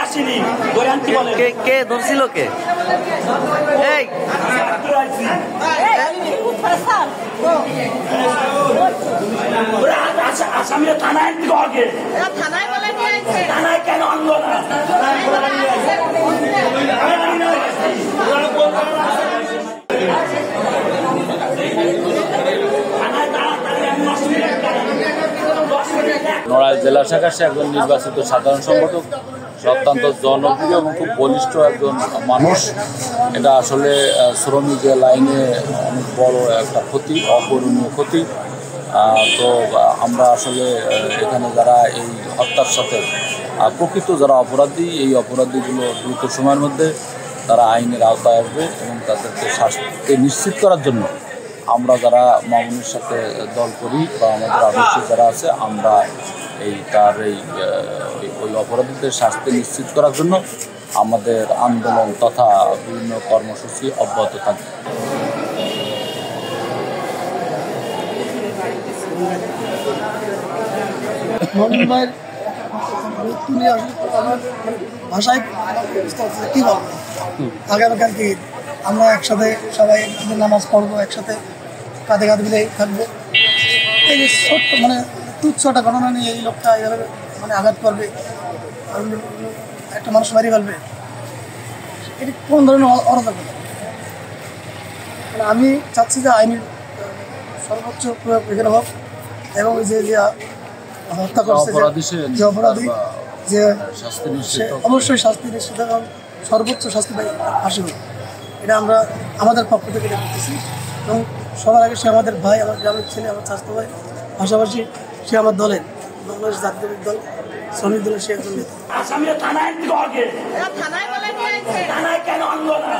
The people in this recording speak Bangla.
আসিনি, ধরে আনতে বলে। কে ধরছিল কে? এই আসামিরা থানায় আনতে আগে, থানায় কেন আনলো না? নড়াইল জেলা শাখার সে একজন নির্বাচিত সাধারণ সম্পাদক, অত্যন্ত জনপ্রিয় এবং খুব বলিষ্ঠ একজন মানুষ। এটা আসলে শ্রমিকের লাইনে অনেক বড় একটা ক্ষতি, অপূরণীয় ক্ষতি। তো আমরা আসলে এখানে যারা এই হত্যার সাথে প্রকৃত যারা অপরাধী, এই অপরাধীগুলো দ্রুত সময়ের মধ্যে তারা আইনের আওতায় আসবে এবং তাদেরকে শাস্তি নিশ্চিত করার জন্য আমরা যারা মামুনের সাথে দল করি বা আমাদের আদর্শ যারা আছে, আমরা ওই অপরাধীদের শাস্তি নিশ্চিত করার জন্য আমাদের আন্দোলন তথা বিভিন্ন কর্মসূচি অব্যাহত থাকবে। ভাষায় কি বলবো, আগামীকাল কি আমরা একসাথে সবাই নামাজ পড়বো, একসাথে কাঁধে কাঁধ মিলে থাকবো। এই যে ছোট্ট তুচ্ছ একটা ঘটনা নিয়ে এই লোকটা এইভাবে আঘাত করবে, একটা মানুষ মারি ফেলবে, এটি কোন ধরনের অরাজকতা? আমি চাচ্ছি যে আইনের সর্বোচ্চ প্রয়োগ এখানে হোক এবং যে হত্যা করছে যে অপরাধী, যে অবশ্যই শাস্তি নিশ্চিত এবং সর্বোচ্চ শাস্তি ফাঁসি হোক, এটা আমরা আমাদের পক্ষ থেকে এটা করতেছি। এবং সবার আগে সে আমাদের ভাই, আমার গ্রামের ছেলে, আমার স্বাস্থ্য ভাই, পাশাপাশি সে আমার দলের বাংলাদেশ জাতীয় দল শ্রমিক দলের সে একজন নেতা। আসামিরা থানায় আনতে আগে, থানায় কেন আনলো না?